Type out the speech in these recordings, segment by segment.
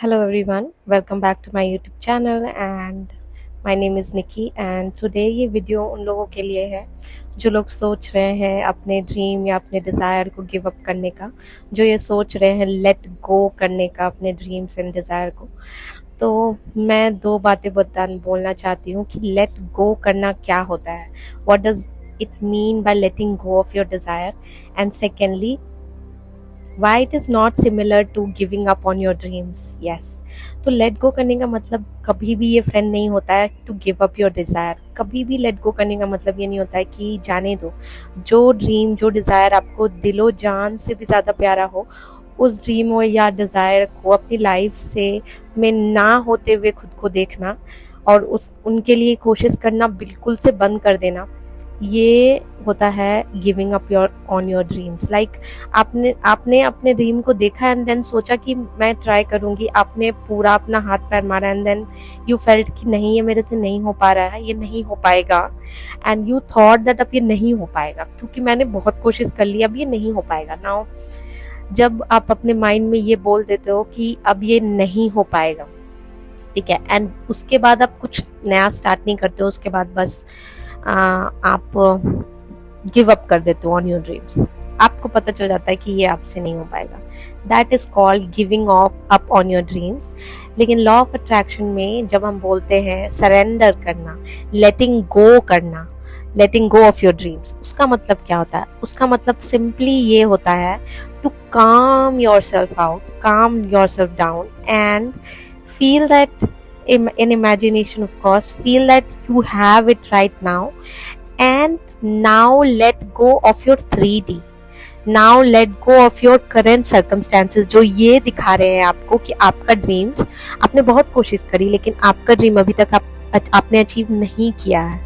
Hello everyone, welcome back to my YouTube channel and my name is Nikki and today ये video उन लोगों के लिए है जो लोग सोच रहे हैं अपने ड्रीम या अपने डिज़ायर को गिव अप करने का, जो ये सोच रहे हैं लेट गो करने का अपने ड्रीम्स एंड डिज़ायर को। तो मैं दो बातें बोलना चाहती हूँ कि लेट गो करना क्या होता है, what does it mean by letting go of your desire, and secondly why it is not similar to giving up on your dreams. Yes, तो लेट गो करने का मतलब कभी भी ये फ्रेंड नहीं होता है to give up your desire. कभी भी लेट गो करने का मतलब ये नहीं होता है कि जाने दो। जो ड्रीम, जो डिज़ायर आपको दिलो जान से भी ज़्यादा प्यारा हो, उस ड्रीम हो या डिज़ायर को अपनी लाइफ से में ना होते हुए खुद को देखना और उनके लिए कोशिश करना बिल्कुल से बंद कर देना, ये होता है giving up on your dreams. Like आपने अपने ड्रीम को देखा एंड देन सोचा कि मैं ट्राई करूंगी, आपने पूरा अपना हाथ पैर मारा एंड देन यू फेल्ट कि नहीं, ये मेरे से नहीं हो पा रहा है, ये नहीं हो पाएगा, एंड यू थॉट दैट अब ये नहीं हो पाएगा क्योंकि मैंने बहुत कोशिश कर ली, अब ये नहीं हो पाएगा। नाउ जब आप अपने माइंड में ये बोल देते हो कि अब ये नहीं हो पाएगा, ठीक है, एंड उसके बाद आप कुछ नया स्टार्ट नहीं करते हो, उसके बाद बस आप गिव अप कर देते हो ऑन योर ड्रीम्स, आपको पता चल जाता है कि ये आपसे नहीं हो पाएगा। That is called giving up on your dreams. लेकिन लॉ ऑफ अट्रैक्शन में जब हम बोलते हैं सरेंडर करना, लेटिंग गो करना, लेटिंग गो ऑफ योर ड्रीम्स, उसका मतलब क्या होता है? उसका मतलब सिंपली ये होता है to calm yourself out, calm yourself down and feel that in imagination, of course, feel that you have it right now, and now let go of your 3D, now let go of your current circumstances जो ये दिखा रहे हैं आपको कि आपका dreams, आपने बहुत कोशिश करी लेकिन आपका ड्रीम अभी तक आपने अचीव नहीं किया है।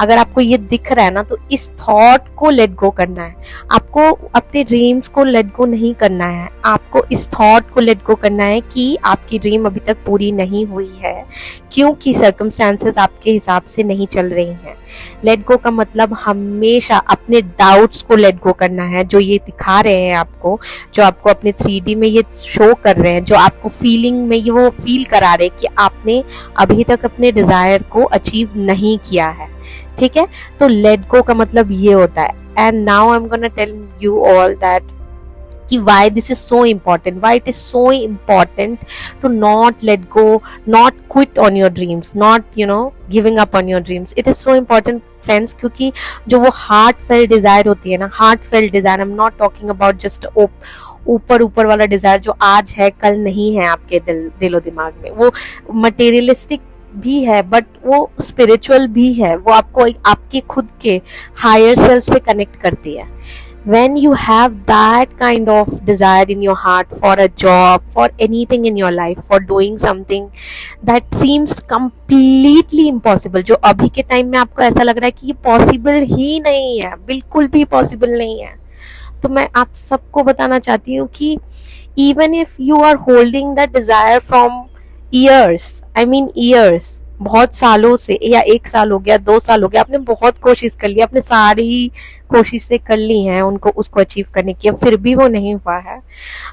अगर आपको ये दिख रहा है ना, तो इस थॉट को लेट गो करना है। आपको अपने ड्रीम्स को लेट गो नहीं करना है, आपको इस थॉट को लेट गो करना है कि आपकी ड्रीम अभी तक पूरी नहीं हुई है क्योंकि सर्कमस्टेंसेस आपके हिसाब से नहीं चल रही हैं। लेट गो का मतलब हमेशा अपने डाउट्स को लेट गो करना है, जो ये दिखा रहे हैं आपको, जो आपको अपने 3D में ये शो कर रहे हैं, जो आपको फीलिंग में ये वो फील करा रहे हैं कि आपने अभी तक अपने डिजायर को अचीव नहीं किया है। ठीक है, तो लेट गो का मतलब ये होता है। And now I am gonna tell you all that कि why this is so important, why it is so important to not let go, not quit on your dreams, not giving up on your dreams. It is so important friends, क्योंकि जो वो heart felt Dzire होती है ना, heart felt desire, I am not talking about just ऊपर वाला Dzire जो आज है कल नहीं है आपके दिलो दिमाग में, वो मटेरियलिस्टिक भी है बट वो स्पिरिचुअल भी है, वो आपको आपके खुद के हायर सेल्फ से कनेक्ट करती है। When you have that kind of desire in your heart for a job, for anything in your life, for doing something that seems completely impossible, जो अभी के टाइम में आपको ऐसा लग रहा है कि ये पॉसिबल ही नहीं है, बिल्कुल भी पॉसिबल नहीं है, तो मैं आप सबको बताना चाहती हूँ कि even if you are holding that desire from years, I mean years, बहुत सालों से, या 1 साल हो गया, 2 साल हो गया, आपने बहुत कोशिश कर ली, आपने सारी कोशिशें कर ली हैं उसको अचीव करने की, फिर भी वो नहीं हुआ है,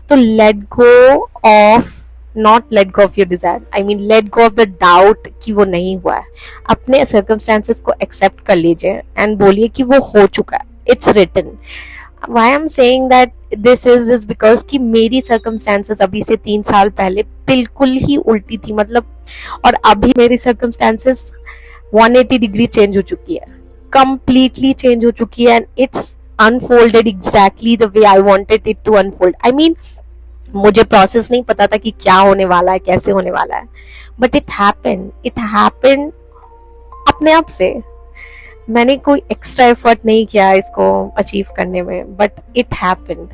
तो let go of, not let go of your desire, I mean let go of the doubt कि वो नहीं हुआ है। अपने सर्कमस्टेंसेस को एक्सेप्ट कर लीजिए एंड बोलिए कि वो हो चुका है, it's written. Why I'm saying that this is because कि मेरी circumstances अभी से 3 साल पहले बिल्कुल ही उल्टी थी, मतलब, और अभी मेरी circumstances 180 डिग्री चेंज हो चुकी है, completely चेंज हो चुकी है, and it's unfolded exactly the way I wanted it to unfold. I mean, मुझे प्रोसेस नहीं पता था कि क्या होने वाला है, कैसे होने वाला है, but it happened अपने आप से। मैंने कोई एक्स्ट्रा एफर्ट नहीं किया इसको अचीव करने में, बट इट हैपेंड।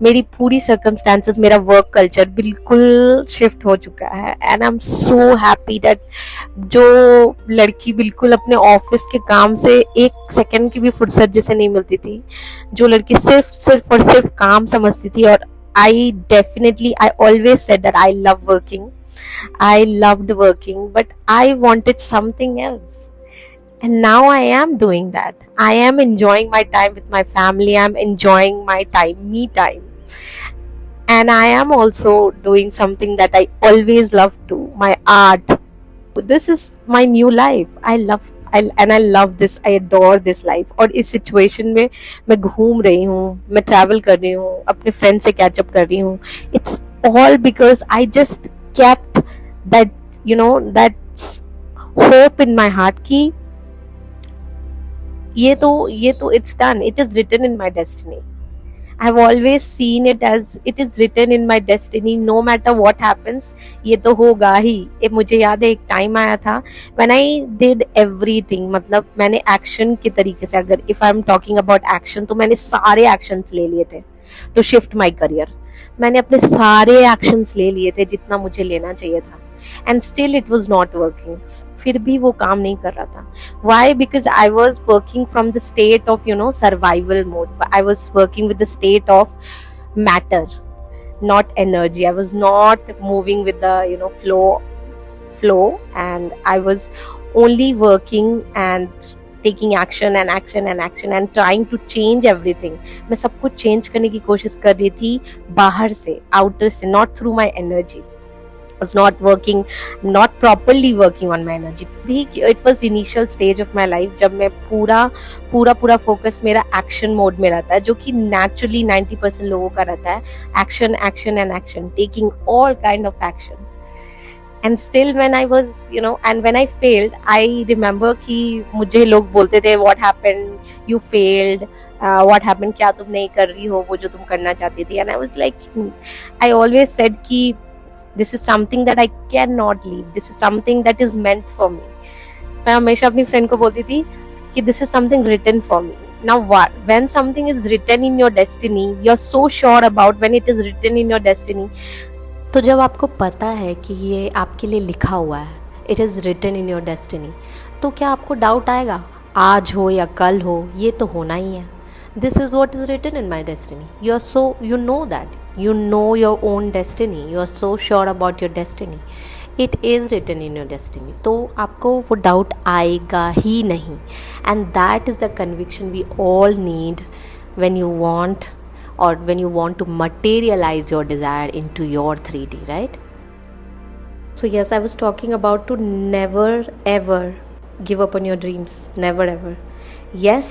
मेरी पूरी सर्कमस्टेंसेस, मेरा वर्क कल्चर बिल्कुल शिफ्ट हो चुका है, and I am so happy that जो लड़की बिल्कुल अपने ऑफिस के काम से 1 सेकंड की भी फुर्सत जिसे नहीं मिलती थी, जो लड़की सिर्फ और सिर्फ काम समझती थी, और I always said that I loved working but I wanted something else. And now I am doing that. I am enjoying my time with my family. I am enjoying my time, me time. And I am also doing something that I always love to, my art. This is my new life. I love this, I adore this life. और इस situation में मैं घूम रही हूँ, मैं travel कर रही हूँ, अपने फ्रेंड से कैचअप कर रही हूँ. It's all because I just kept that, that hope in my heart कि ये तो it's done, it is written in my destiny. I've always seen it as it is written in my destiny, no matter what happens. ये तो होगा ही. मुझे याद है एक टाइम आया था when I did everything, मतलब मैंने एक्शन के तरीके से, अगर if I'm talking about action, तो मैंने सारे एक्शंस ले लिए थे to shift my career. मैंने अपने सारे एक्शंस ले लिए थे जितना मुझे लेना चाहिए था, and still it was not working. फिर भी वो काम नहीं कर रहा था. Why? Because I was working from the state of, survival mode. I was working with the state of matter, not energy. I was not moving with the, flow, and I was only working and taking action and action and action and trying to change everything. मैं सब कुछ change करने की कोशिश कर रही थी बाहर से, outer से, not through my energy. Was not working, not properly working on my energy. It was initial stage of my life जब मैं पूरा focus मेरा action mode में रहता है, जो कि naturally 90% लोगों का रहता है. Action, action and action, taking all kind of action. And still when I was, and when I failed, I remember कि मुझे लोग बोलते थे what happened, you failed, what happened, क्या तुम नहीं कर रही हो वो जो तुम करना चाहती थी. And I was like, I always said कि this is something that I cannot leave. This is something that is meant for me. मैं हमेशा अपनी फ्रेंड को बोलती थी कि this is something written for me. Now what? When something is written in your destiny, you're so sure about when it is written in your destiny. तो जब आपको पता है कि ये आपके लिए लिखा हुआ है, it is written in your destiny, तो क्या आपको डाउट आएगा? आज हो या कल हो, ये तो होना ही है. This is what is written in my destiny. You know that. You know your own destiny. You are so sure about your destiny. It is written in your destiny. तो आपको वो डाउट आएगा ही नहीं. And that is the conviction we all need when you want, or when you want to materialize your desire into your 3D, right? So yes, I was talking about to never ever give up on your dreams. Never ever. Yes,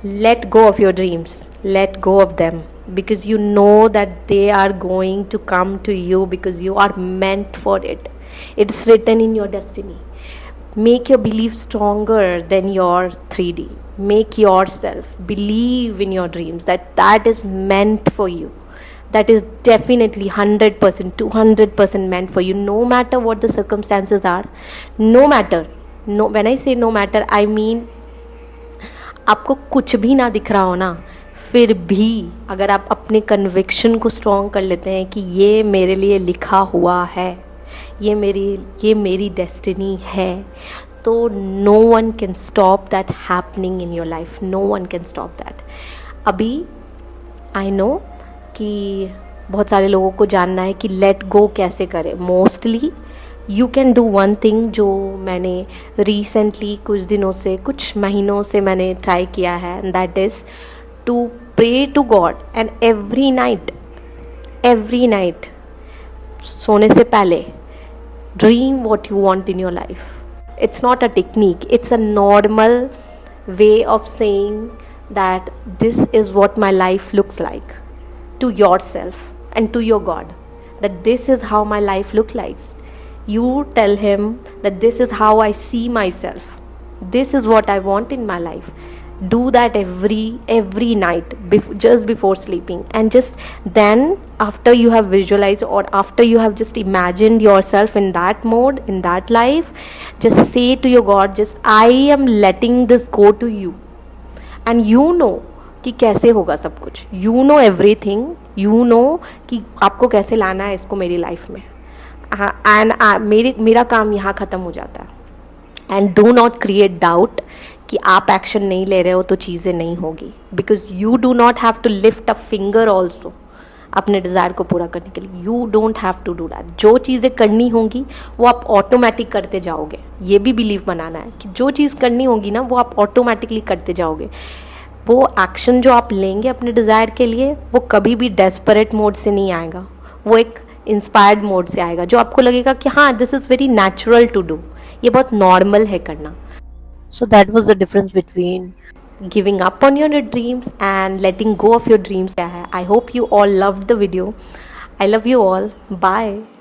let go of your dreams. Let go of them, because you know that they are going to come to you because you are meant for it. It's written in your destiny. Make your belief stronger than your 3D. Make yourself believe in your dreams, that is meant for you. That is definitely 100%, 200% meant for you, no matter what the circumstances are. No matter. No, when I say no matter, I mean आपको कुछ भी ना दिख रहा हो ना, फिर भी अगर आप अपने कन्विक्शन को स्ट्रॉन्ग कर लेते हैं कि ये मेरे लिए लिखा हुआ है, ये मेरी डेस्टिनी है, तो no one can stop that happening in your life. No one can stop that. अभी आई नो कि बहुत सारे लोगों को जानना है कि लेट गो कैसे करें. Mostly you can do one thing, जो मैंने रिसेंटली कुछ महीनों से मैंने ट्राई किया है, and that is to pray to God. And every night सोने से पहले dream what you want in your life. It's not a technique, it's a normal way of saying that this is what my life looks like to yourself and to your God, that this is how my life looks like. You tell him that this is how I see myself, this is what I want in my life. Do that every night just before sleeping, and just then after you have visualized, or after you have just imagined yourself in that mode, in that life, just say to your God, just I am letting this go to you. And you know कि कैसे होगा सब कुछ. You know everything. You know कि आपको कैसे लाना है इसको मेरी लाइफ में. एंड मेरा काम यहाँ ख़त्म हो जाता है. And do not create doubt कि आप एक्शन नहीं ले रहे हो तो चीज़ें नहीं होगी, because you do not have to lift a finger also अपने डिज़ायर को पूरा करने के लिए. You don't have to do that. जो चीज़ें करनी होंगी वो आप ऑटोमेटिक करते जाओगे. ये भी बिलीव बनाना है कि जो चीज़ करनी होगी ना वो आप ऑटोमेटिकली करते जाओगे. वो एक्शन जो आप लेंगे अपने डिज़ायर के लिए, वो कभी भी डेस्परेट मोड से नहीं आएगा. वो एक इंस्पायर्ड मोड से आएगा, जो आपको लगेगा कि हाँ this is very natural to do, ये बहुत नॉर्मल है करना. So that was the difference between Giving up on your dreams and letting go of your dreams क्या है. I hope you all loved the video. I love you all. Bye.